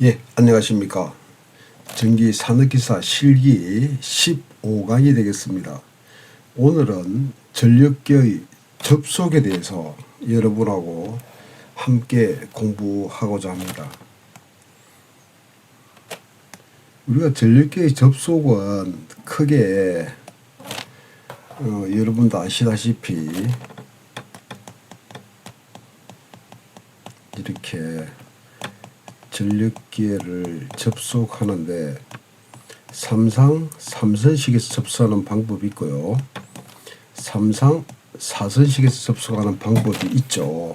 예, 안녕하십니까. 전기 산업기사 실기 15강이 되겠습니다. 오늘은 전력계의 접속에 대해서 여러분하고 함께 공부하고자 합니다. 우리가 전력계의 접속은 크게 여러분도 아시다시피 이렇게 전력기를 접속하는데 삼선식에서 접속하는 방법이 있고요. 4선식에서 접속하는 방법이 있죠.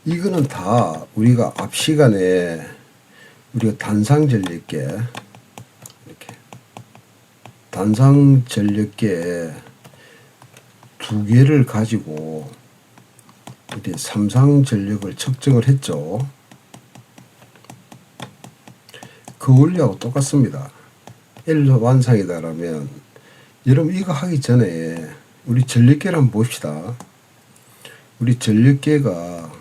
이거는 다 우리가 앞 시간에 우리가 단상전력계 이렇게 단상전력계 두 개를 가지고 이렇게 삼상전력을 측정을 했죠. 그 원리하고 똑같습니다. L 완상이다라면 여러분 이거 하기 전에 우리 전력계를 한번 봅시다. 우리 전력계가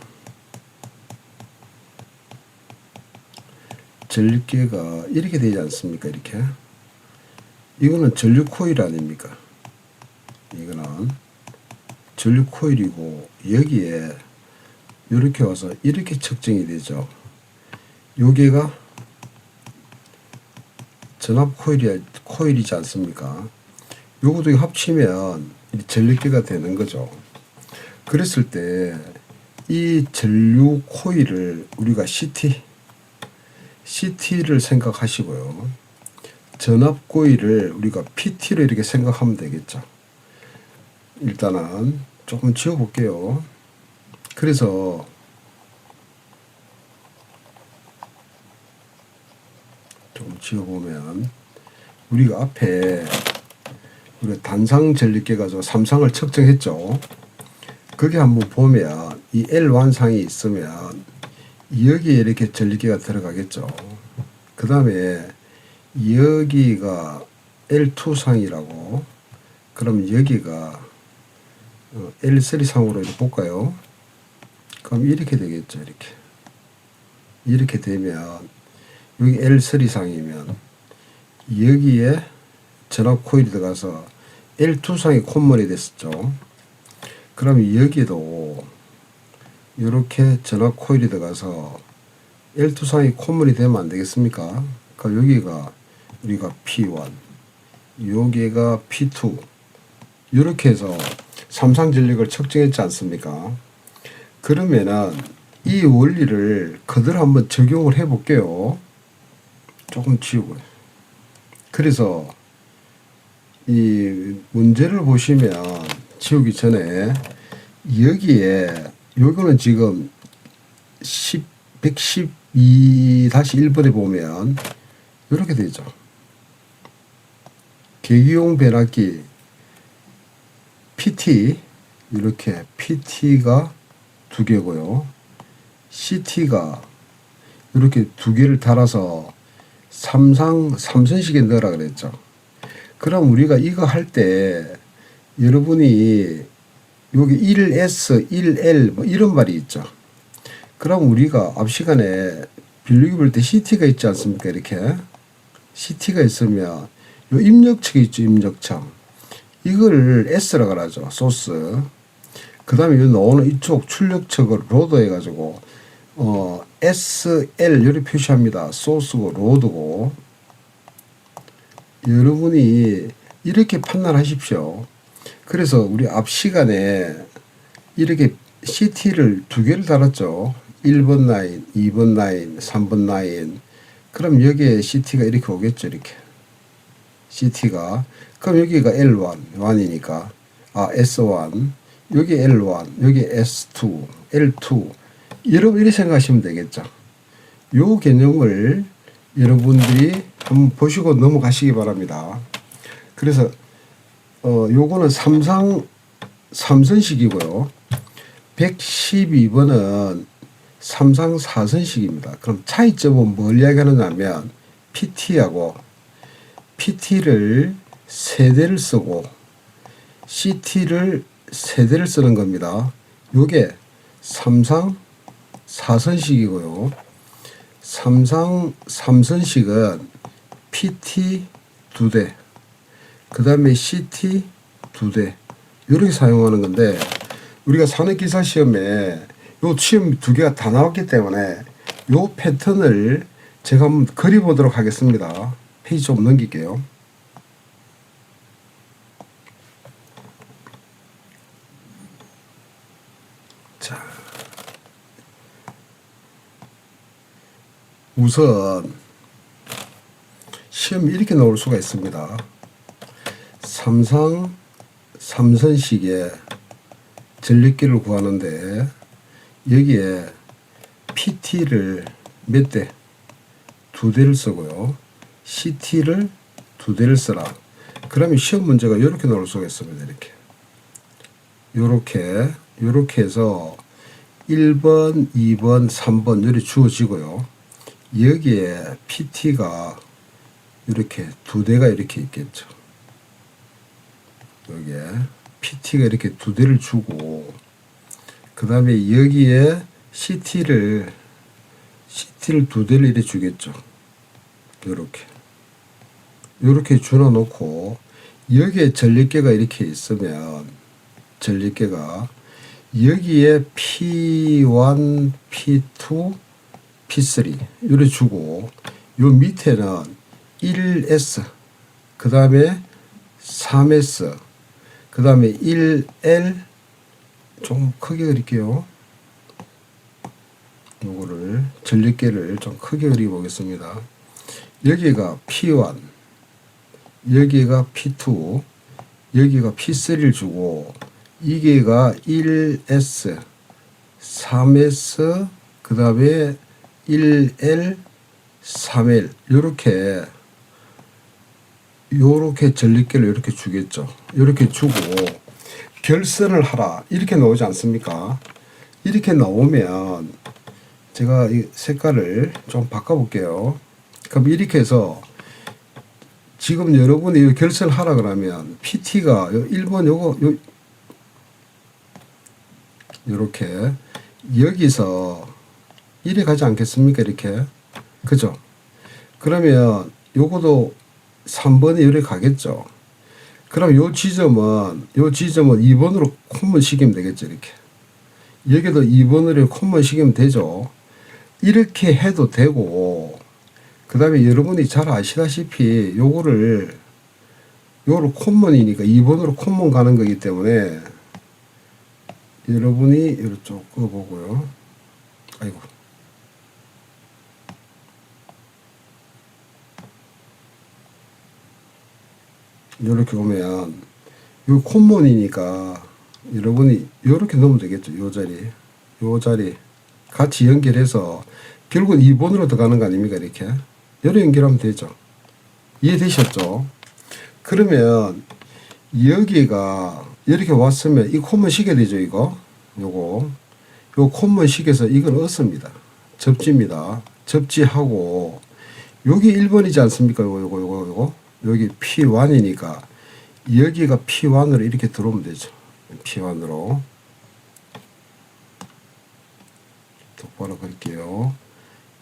이렇게 되지 않습니까? 이렇게 이거는 전류 코일 아닙니까? 이거는 전류 코일이고 여기에 이렇게 와서 이렇게 측정이 되죠. 여기가 전압 코일이지 않습니까? 요것도 합치면 전력계가 되는 거죠. 그랬을 때 이 전류 코일을 우리가 CT를 생각하시고요. 전압 코일을 우리가 PT로 이렇게 생각하면 되겠죠. 일단은 조금 지워볼게요. 그래서 좀 지어보면 우리가 앞에 우리가 단상 전력계 가지고 삼상을 측정했죠. 거기 한번 보면 이 L 완상이 있으면 여기에 이렇게 전력계가 들어가겠죠. 그 다음에 여기가 L2 상이라고, 그럼 여기가 L3 상으로 이렇게 볼까요? 그럼 이렇게 되겠죠. 이렇게 되면 여기 L3 상이면 여기에 전압 코일이 들어가서 L2 상이 콧물이 됐었죠. 그럼 여기도 이렇게 전압 코일이 들어가서 L2 상이 콧물이 되면 안 되겠습니까? 그럼 여기가 우리가 P1, 여기가 P2, 이렇게 해서 삼상 전력을 측정했지 않습니까? 그러면은 이 원리를 그대로 한번 적용을 해 볼게요. 조금 지우고요. 그래서 이 문제를 보시면 지우기 전에 여기에 요거는 지금 112-1번에 보면 이렇게 되죠. 계기용 변압기 PT, 이렇게 PT가 두 개고요. CT가 이렇게 두 개를 달아서 삼선식에 넣으라 그랬죠. 그럼 우리가 이거 할 때 여러분이 여기 1S, 1L 뭐 이런 말이 있죠. 그럼 우리가 앞 시간에 빌리기 볼 때 CT가 있지 않습니까? 이렇게 CT가 있으면 요 입력측이 있죠. 입력측. 이걸 S라고 하죠. 소스. 그 다음에 요 나오는 이쪽 출력측을 로드 해가지고 SL 이렇게 표시합니다. 소스고 로드고. 여러분이 이렇게 판단하십시오. 그래서 우리 앞 시간에 이렇게 CT를 두 개를 달았죠. 1번 라인, 2번 라인, 3번 라인. 그럼 여기에 CT가 이렇게 오겠죠. 이렇게 CT가. 그럼 여기가 L1, 1이니까 S1, 여기 L1, 여기 S2, L2. 여러분 이렇게 생각하시면 되겠죠. 요 개념을 여러분들이 한번 보시고 넘어가시기 바랍니다. 그래서 요거는 삼선식이고요. 112번은 삼상 4선식입니다. 그럼 차이점은 뭘 이야기하느냐면 PT를 세대를 쓰고 CT를 세대를 쓰는 겁니다. 요게 삼상 4선식이고요. 삼선식은 PT 2대, 그 다음에 CT 2대, 이렇게 사용하는 건데, 우리가 산업기사 시험에 요 시험 2개가 다 나왔기 때문에 요 패턴을 제가 한번 그려보도록 하겠습니다. 페이지 좀 넘길게요. 자, 우선 시험 이렇게 나올 수가 있습니다. 삼선식의 전력기를 구하는데 여기에 PT를 몇 대? 2대를 쓰고요. CT를 2대를 쓰라. 그러면 시험 문제가 이렇게 나올 수가 있습니다. 이렇게 해서 1번, 2번, 3번 이렇게 주어지고요. 여기에 PT가 이렇게 2대가 이렇게 있겠죠. 여기에 PT가 이렇게 2대를 주고, 그 다음에 여기에 CT를 2대를 이렇게 주겠죠. 요렇게 주어 놓고, 여기에 전력계가 이렇게 있으면, 전력계가 여기에 P1, P2, P3 이렇게 주고, 요 밑에는 1S, 그 다음에 3S, 그 다음에 1L, 좀 크게 그릴게요. 요거를 전력계를 좀 크게 그려보겠습니다. 여기가 P1, 여기가 P2, 여기가 P3를 주고, 이게가 1S, 3S, 그 다음에 1L, 3L 요렇게 전력계를 이렇게 주겠죠. 이렇게 주고 결선을 하라 이렇게 나오지 않습니까? 이렇게 나오면 제가 이 색깔을 좀 바꿔볼게요. 그럼 이렇게 해서 지금 여러분이 결선을 하라 그러면 PT가 1번 요거 요렇게 여기서 이래 가지 않겠습니까? 이렇게 그죠? 그러면 요거도 3번에 이렇게 가겠죠. 그럼 요 지점은 2번으로 콤만 시키면 되겠죠. 이렇게 여기도 2번으로 콤만 시키면 되죠. 이렇게 해도 되고, 그 다음에 여러분이 잘 아시다시피 요거를 콤먼이니까 2번으로 콤먼 가는 거기 때문에 여러분이 이쪽 거 보고요. 아이고. 이렇게 보면 요 콤먼이니까 여러분이 이렇게 넣으면 되겠죠. 요 자리 같이 연결해서 결국은 2번으로 들어가는 거 아닙니까? 이렇게 연결하면 되죠. 이해되셨죠? 그러면 여기가 이렇게 왔으면 이 콤먼 시켜야 되죠. 요 콤먼 시켜서 이건 얻습니다. 접지입니다. 접지하고 여기 1번이지 않습니까? 요거 여기 P1이니까 여기가 P1으로 이렇게 들어오면 되죠. P1으로 똑바로 그릴게요.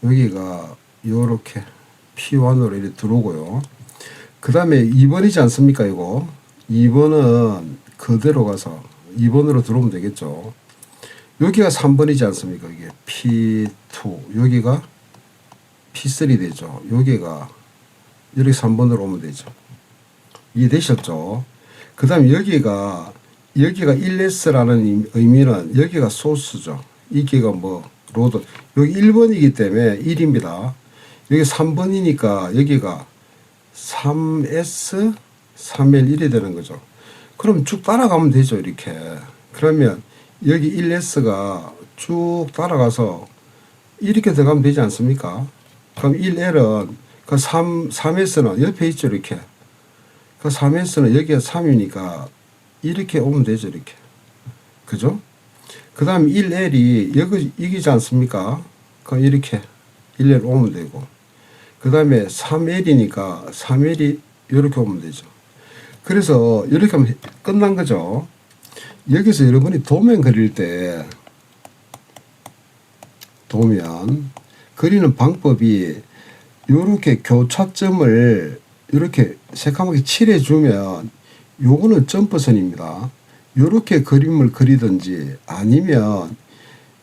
여기가 요렇게 P1으로 이렇게 들어오고요. 그 다음에 2번이지 않습니까? 이거 2번은 그대로 가서 2번으로 들어오면 되겠죠. 여기가 3번이지 않습니까? 이게 P2 여기가 P3 되죠. 여기가 이렇게 3번으로 오면 되죠. 이해되셨죠? 그 다음에 여기가 1S라는 의미는 여기가 소스죠. 이게가 뭐 로드 여기 1번이기 때문에 1입니다. 여기 3번이니까 여기가 3S 3L 1이 되는 거죠. 그럼 쭉 따라가면 되죠. 이렇게 그러면 여기 1S가 쭉 따라가서 이렇게 들어가면 되지 않습니까? 그럼 1L은 그 3S는 옆에 있죠. 이렇게 그 3S는 여기가 3이니까 이렇게 오면 되죠. 이렇게 그죠? 그 다음 1L이 여기 이기지 않습니까? 그 이렇게 1L 오면 되고 그 다음에 3L이니까 3L이 이렇게 오면 되죠. 그래서 이렇게 하면 끝난 거죠. 여기서 여러분이 도면 그릴 때 도면 그리는 방법이 요렇게 교차점을 이렇게 새까맣게 칠해주면 요거는 점퍼선입니다. 요렇게 그림을 그리든지 아니면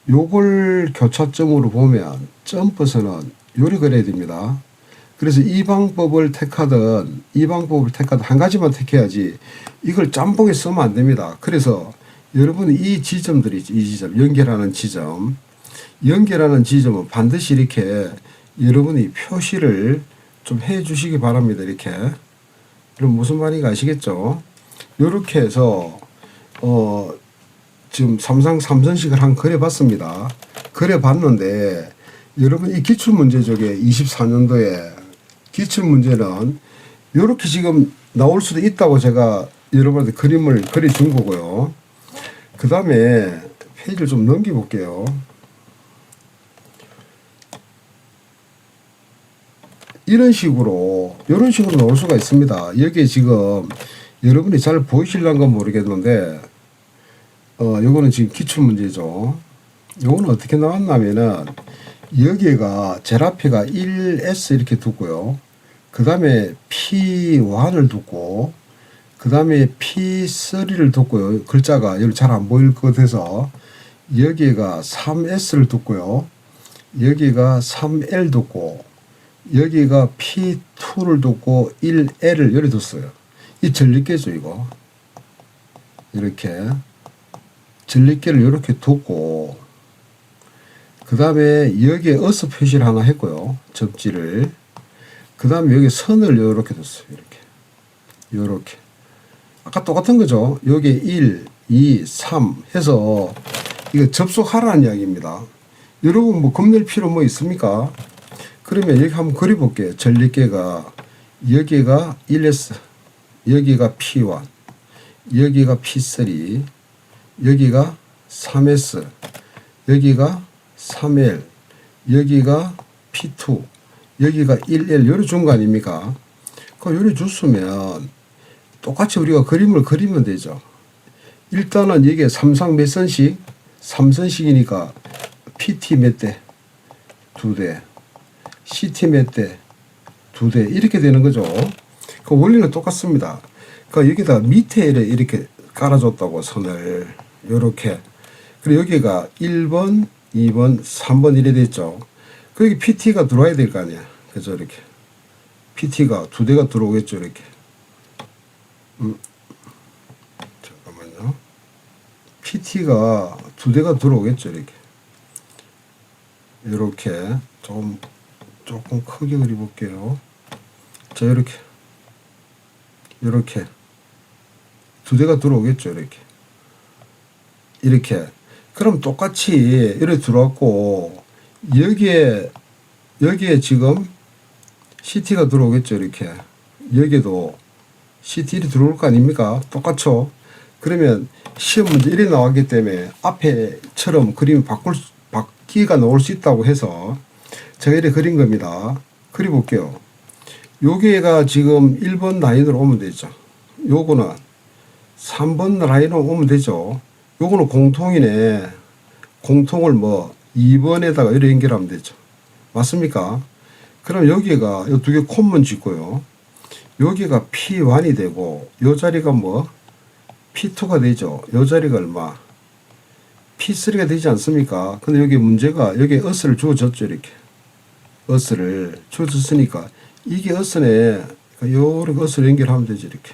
요걸 교차점으로 보면 점퍼선은 요리 그려야 됩니다. 그래서 이 방법을 택하든 한 가지만 택해야지 이걸 짬뽕에 쓰면 안 됩니다. 그래서 여러분이 이 지점들이 이 지점 연결하는 지점은 반드시 이렇게 여러분이 표시를 좀 해 주시기 바랍니다. 이렇게. 그럼 무슨 말인가 아시겠죠? 이렇게 해서 지금 삼선식을 한 그려봤습니다. 그려봤는데 여러분 이 기출문제 쪽에 24년도에 기출문제는 이렇게 지금 나올 수도 있다고 제가 여러분한테 그림을 그려준 거고요. 그 다음에 페이지를 좀 넘겨볼게요. 이런 식으로 나올 수가 있습니다. 여기에 지금 여러분이 잘 보이실란가 모르겠는데 요거는 지금 기출문제죠. 요거는 어떻게 나왔냐면은 여기가 제일 앞에가 1S 이렇게 두고요. 그 다음에 P1을 두고 그 다음에 P3를 두고요. 글자가 여기 잘 안 보일 것 같아서 여기가 3S를 두고요. 여기가 3L 두고 여기가 P2를 두고 1L을 여기 뒀어요. 이 전립계죠 이거. 이렇게 전립계를 이렇게 두고 그 다음에 여기에 어스 표시를 하나 했고요. 접지를. 그 다음에 여기 선을 이렇게 뒀어요. 이렇게. 아까 똑같은 거죠. 여기 1, 2, 3 해서 이거 접속하라는 이야기입니다. 여러분 뭐 겁낼 필요 뭐 있습니까? 그러면 여기 한번 그려볼게요. 전립계가 여기가 1S, 여기가 P1, 여기가 P3, 여기가 3S, 여기가 3L, 여기가 P2, 여기가 1L, 요리 준 거 아닙니까? 그 요리 줬으면 똑같이 우리가 그림을 그리면 되죠. 일단은 이게 삼상 몇 선씩? 3선씩이니까 PT 몇 대? 2대. CT 몇 대? 2대. 이렇게 되는 거죠. 그 원리는 똑같습니다. 그 여기다 밑에 이렇게 깔아줬다고 선을. 요렇게. 그리고 여기가 1번, 2번, 3번 이래 됐죠. 거기 PT가 들어와야 될 거 아니야. 그죠? 이렇게. PT가 2대가 들어오겠죠. 이렇게. 잠깐만요. PT가 2대가 들어오겠죠. 이렇게. 이렇게. 조금 크게 그려볼게요. 자, 이렇게. 2대가 들어오겠죠. 이렇게. 그럼 똑같이 이렇게 들어왔고, 여기에 지금 CT가 들어오겠죠. 이렇게. 여기도 CT이 들어올 거 아닙니까? 똑같죠. 그러면 시험 문제 이래 나왔기 때문에 앞에처럼 그림이 바뀌가 나올 수 있다고 해서 제가 이렇게 그린 겁니다. 그려볼게요. 여기가 지금 1번 라인으로 오면 되죠. 요거는 3번 라인으로 오면 되죠. 요거는 공통이네. 공통을 2번에다가 이렇게 연결하면 되죠. 맞습니까? 그럼 여기가 이 두 개 콤만 짓고요. 여기가 P1이 되고 요 자리가 P2가 되죠. 요 자리가 얼마? P3가 되지 않습니까? 근데 여기 문제가 여기 어스를 주어졌죠. 이렇게. 어스를 주어졌으니까 이게 어스네. 요렇게 어스를 연결하면 되죠. 이렇게.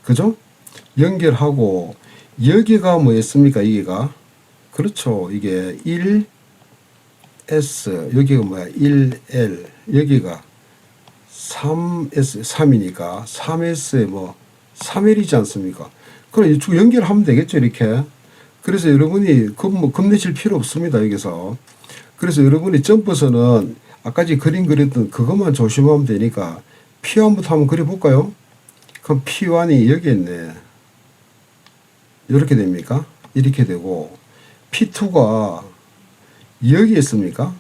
그죠? 연결하고 여기가 뭐였습니까? 여기가. 그렇죠. 이게 1S 여기가 1L 여기가 3S 3이니까 3S에 3L이지 않습니까? 그럼 이쪽 연결하면 되겠죠. 이렇게. 그래서 여러분이 겁내실 필요 없습니다. 여기서. 그래서 여러분이 점퍼선은 아까지 그림 그렸던 그것만 조심하면 되니까 P1부터 한번 그려볼까요? 그럼 P1이 여기 있네. 이렇게 됩니까? 이렇게 되고 P2가 여기 있습니까?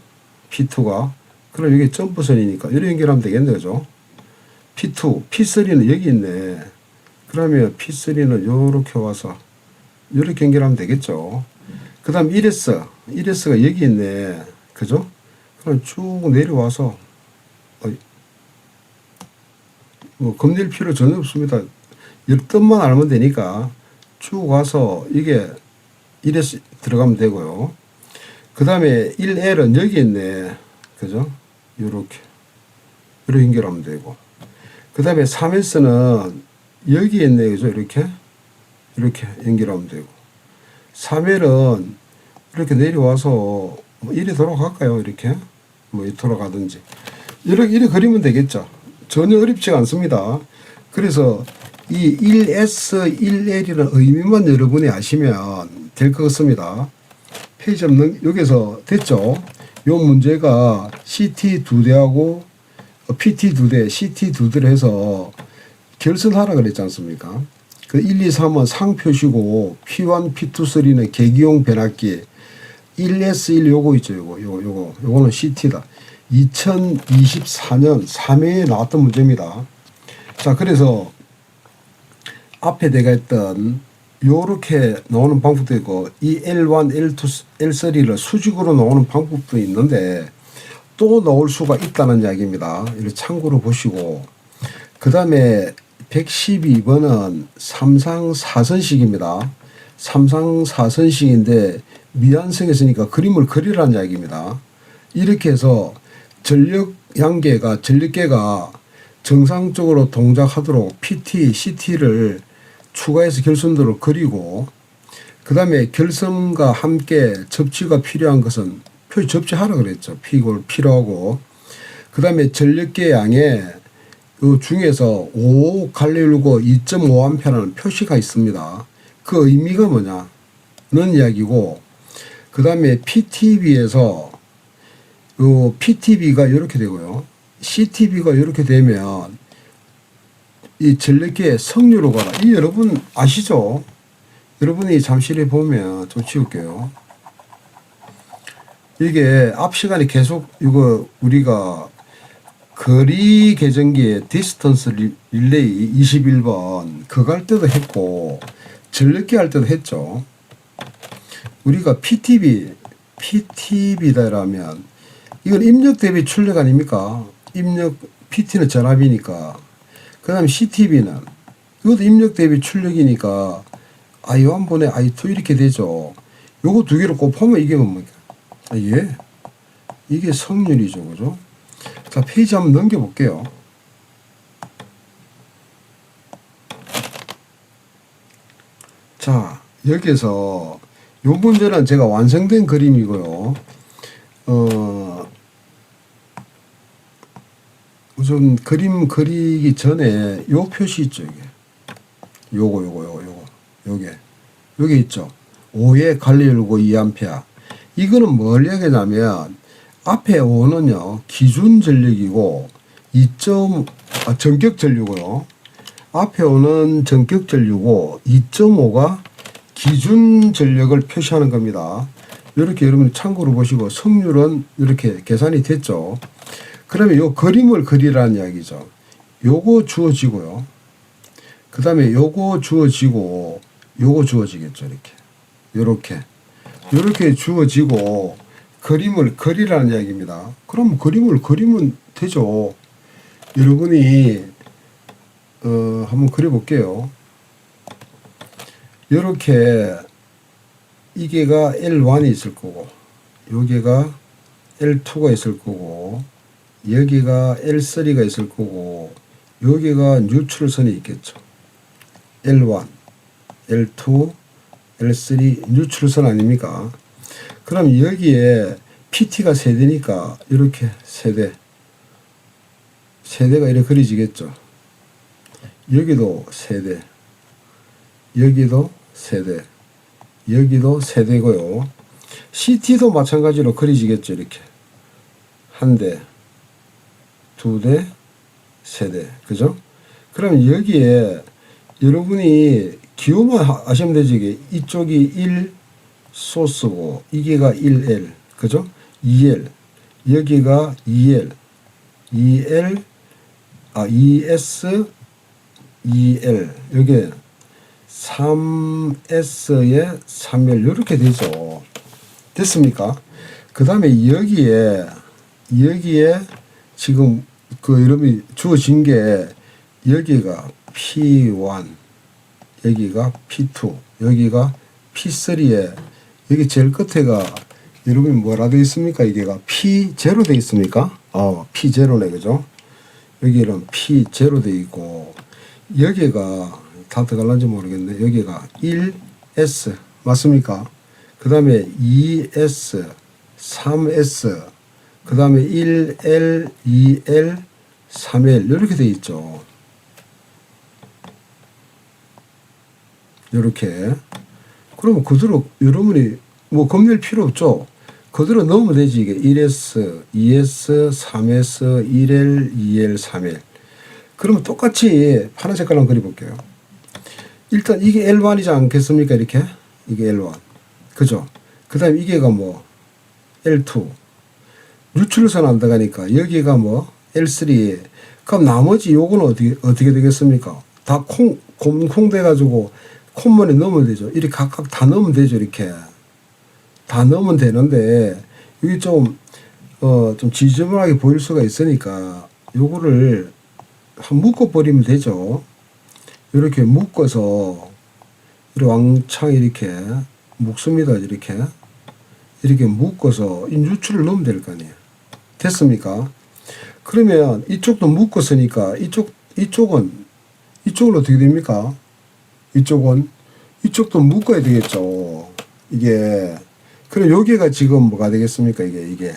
P2가. 그럼 여기 점퍼선이니까 이렇게 연결하면 되겠네. 그죠? P2, P3는 여기 있네. 그러면 P3는 요렇게 와서 이렇게 연결하면 되겠죠. 그 다음 1S, 1S가 여기 있네. 그죠? 그럼 쭉 내려와서 뭐 겁낼 필요 전혀 없습니다. 뜻만 알면 되니까 쭉 와서 이게 1에서 들어가면 되고요. 그 다음에 1L은 여기 있네. 그죠? 요렇게 연결하면 되고. 그 다음에 3S는 여기 있네. 그죠? 이렇게 연결하면 되고. 3L은 이렇게 내려와서 뭐 이리 돌아갈까요? 이렇게 뭐 돌아가든지 이렇게 그리면 되겠죠. 전혀 어렵지가 않습니다. 그래서 이 1S, 1L이라는 의미만 여러분이 아시면 될 것 같습니다. 페이지 없는 여기서 됐죠. 요 문제가 CT 2대하고 PT 2대, CT 2대를 해서 결선하라 그랬지 않습니까? 그 1, 2, 3은 상표시고 P1, P2, 3는 계기용 변압기 1S1 요거 있죠. 요거는 CT다. 2024년 3회에 나왔던 문제입니다. 자, 그래서 앞에 내가 했던 요렇게 나오는 방법도 있고 이 L1, L2, L3를 수직으로 나오는 방법도 있는데 또 나올 수가 있다는 이야기입니다. 이렇게 참고로 보시고 그 다음에 112번은 3상 4선식입니다. 3상 4선식인데 미완성했으니까 그림을 그리라는 이야기입니다. 이렇게 해서 전력계가 정상적으로 동작하도록 PT, CT를 추가해서 결선도를 그리고 그 다음에 결선과 함께 접지가 필요한 것은 표시 접지하라 그랬죠. P골 필요하고 그 다음에 전력계 양에 그 중에서 5갈릴고 2.5A라는 표시가 있습니다. 그 의미가 뭐냐는 이야기고 그 다음에 PTB에서 요 PTB가 이렇게 되고요. CTB가 이렇게 되면 이 전력계의 성류로 가라. 이 여러분 아시죠? 여러분이 잠실에 보면 좀 지울게요. 이게 앞 시간에 계속 이거 우리가 거리 계정기의 디스턴스 릴레이 21번 그거 할 때도 했고 전력계 할 때도 했죠. 우리가 PTB다라면 이건 입력 대비 출력 아닙니까? 입력 PT는 전압이니까. 그 다음에 CTB는 이것도 입력 대비 출력이니까 I1분의 I2 이렇게 되죠. 요거 두 개를 곱하면 이게 뭡니까? 예. 이게 성률이죠. 그죠? 자, 페이지 한번 넘겨볼게요. 자, 여기서 요 문제는 제가 완성된 그림이고요. 우선 그림 그리기 전에 요 표시 있죠. 이게. 요게 있죠. 5에 갈릴고 2A. 이거는 뭘 얘기하냐면 앞에 5는요 기준 전력이고 전격 전류고요. 앞에 5는 전격 전류고 2.5가 기준 전력을 표시하는 겁니다. 이렇게 여러분이 참고로 보시고 성률은 이렇게 계산이 됐죠. 그러면 요 그림을 그리라는 이야기죠. 요거 주어지고요. 그 다음에 요거 주어지고 요거 주어지겠죠. 이렇게 주어지고 그림을 그리라는 이야기입니다. 그럼 그림을 그리면 되죠. 여러분이 한번 그려볼게요. 이렇게 이게가 L1이 있을 거고 여기가 L2가 있을 거고 여기가 L3가 있을 거고 여기가 뉴트럴선이 있겠죠. L1, L2, L3 뉴트럴선 아닙니까? 그럼 여기에 PT가 세대니까 이렇게 세대가 이렇게 그려지겠죠. 여기도 세대, 여기도 세대, 여기도 세대고요. CT도 마찬가지로 그려지겠죠. 이렇게 한 대, 두 대, 세 대, 그죠? 그럼 여기에 여러분이 기호만 아시면 되지. 이게 이쪽이 1 소스고 이게가 1L, 그죠? 2L, 여기가 2L, 2L, 2S, 2L, 여기 3S에 3L 이렇게 되죠. 됐습니까? 그 다음에 여기에 여기에 지금 그 여러분이 주어진 게 여기가 P1, 여기가 P2, 여기가 P3에 여기 제일 끝에가 여러분이 뭐라 되어 있습니까? 이게가 P0 되어 있습니까? P0네, 그죠? 여기는 P0 되어 있고, 여기가 다 들어갈는지 모르겠네. 여기가 1S 맞습니까? 그 다음에 2S, 3S, 그 다음에 1L, 2L, 3L 이렇게 되어 있죠. 이렇게. 그러면 그대로 여러분이 뭐 겁낼 필요 없죠. 그대로 넣으면 되지. 이게 1S, 2S, 3S, 1L, 2L, 3L. 그러면 똑같이 파란 색깔로 그려볼게요. 일단 이게 L1이지 않겠습니까? 이렇게. 이게 L1. 그죠? 그 다음에 이게가 뭐 L2. 유출선 안 들어가니까 여기가 뭐 L3. 그럼 나머지 요거는 어떻게 되겠습니까? 다 콩 돼가지고 콤문에 넣으면 되죠. 이렇게 각각 다 넣으면 되죠. 이렇게. 다 넣으면 되는데, 이게 좀 지저분하게 보일 수가 있으니까, 요거를 묶어버리면 되죠. 이렇게 묶어서, 이렇게 왕창 이렇게 묶습니다. 이렇게 묶어서, 이 유출을 넣으면 될 거 아니에요. 됐습니까? 그러면 이쪽도 묶었으니까, 이쪽은 어떻게 됩니까? 이쪽도 묶어야 되겠죠. 이게. 그럼 여기가 지금 뭐가 되겠습니까? 이게.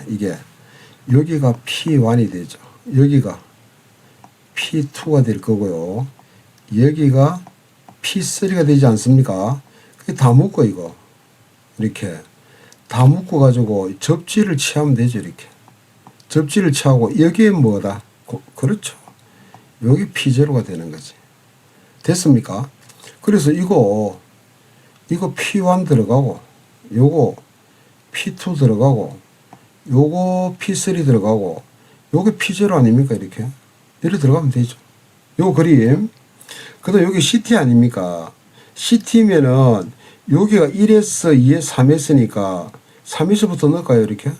여기가 P1이 되죠. 여기가 P2가 될 거고요. 여기가 P3가 되지 않습니까? 다 묶어, 이거. 이렇게. 다 묶어가지고 접지를 취하면 되죠, 이렇게. 접지를 취하고, 여기에 뭐다? 그렇죠. 여기 P0가 되는 거지. 됐습니까? 그래서 이거 P1 들어가고, 요거 P2 들어가고, 요거 P3 들어가고, 요게 P0 아닙니까? 이렇게 들어가면 되죠. 요 그림. 그 다음 여기 CT 아닙니까? CT면은 여기가 1S, 2S, 3S니까 3S부터 넣을까요? 이렇게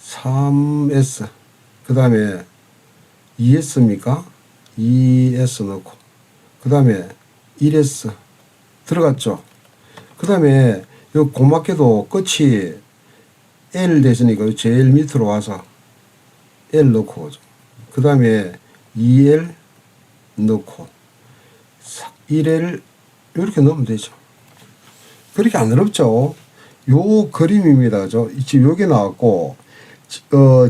3S. 그 다음에 2S입니까? 2S 넣고, 그 다음에 1S 들어갔죠. 그 다음에 요 고맙게도 끝이 L 됐으니까 제일 밑으로 와서 L 넣고, 그 다음에 2L 넣고 1L 이렇게 넣으면 되죠. 그렇게 안 어렵죠. 요 그림입니다. 지금 요게 나왔고,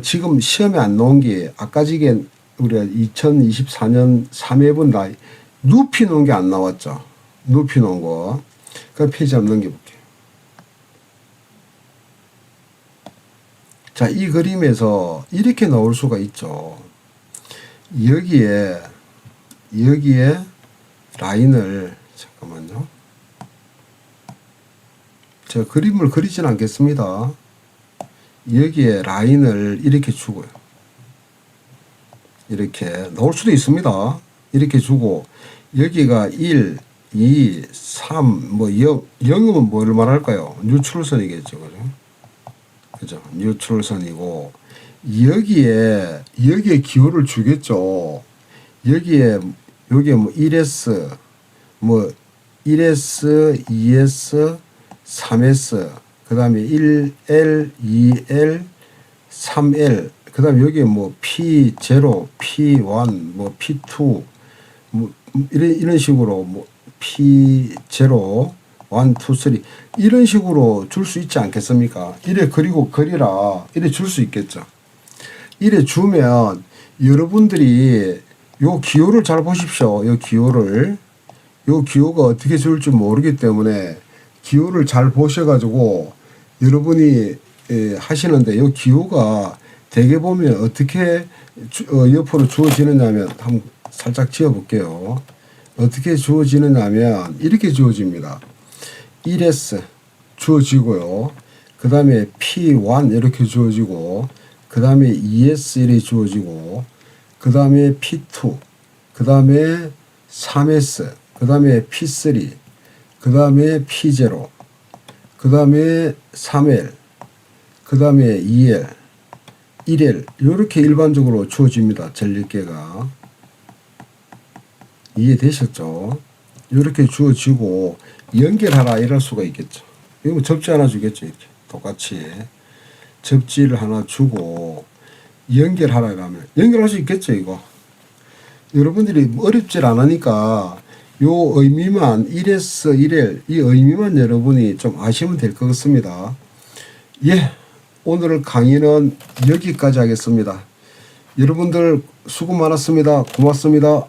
지금 시험에 안 나온 게 아까 지게 우리가 2024년 3회분 다 눕히 놓은 게 안 나왔죠. 눕히 놓은 거. 그 페이지 한번 넘겨볼게요. 자, 이 그림에서 이렇게 나올 수가 있죠. 여기에 라인을, 잠깐만요. 제가 그림을 그리진 않겠습니다. 여기에 라인을 이렇게 주고요. 이렇게 나올 수도 있습니다. 이렇게 주고, 여기가 1, 2, 3, 0, 0이면 뭐를 말할까요? 뉴트럴선이겠죠. 그죠? 뉴트럴선이고, 여기에 기호를 주겠죠. 여기에 뭐 1S, 1S, 2S, 3S, 그 다음에 1L, 2L, 3L, 그 다음에 여기에 뭐 P0, P1, 뭐 P2, 뭐 이런 식으로 뭐 P0, 1, 2, 3 이런 식으로 줄 수 있지 않겠습니까? 이래 그리고 그리라 이래 줄 수 있겠죠. 이래 주면 여러분들이 요 기호를 잘 보십시오. 요 기호가 어떻게 줄지 모르기 때문에 기호를 잘 보셔가지고 여러분이 하시는데, 요 기호가 대개 보면 어떻게 옆으로 주어지느냐 하면 한번 살짝 지어볼게요. 어떻게 주어지느냐 하면 이렇게 주어집니다. 1S 주어지고요. 그 다음에 P1 이렇게 주어지고, 그 다음에 2S 이렇게 주어지고, 그 다음에 P2, 그 다음에 3S, 그 다음에 P3, 그 다음에 P0, 그 다음에 3L, 그 다음에 2L, 1L 이렇게 일반적으로 주어집니다. 전력계가. 이해되셨죠? 이렇게 주어지고 연결하라 이럴 수가 있겠죠. 이거 접지 하나 주겠죠. 이렇게 똑같이 접지를 하나 주고 연결하라 이러면 연결할 수 있겠죠. 이거 여러분들이 어렵질 않으니까 요 의미만 1S 1L 이 의미만 여러분이 좀 아시면 될 것 같습니다. 예, 오늘 강의는 여기까지 하겠습니다. 여러분들 수고 많았습니다. 고맙습니다.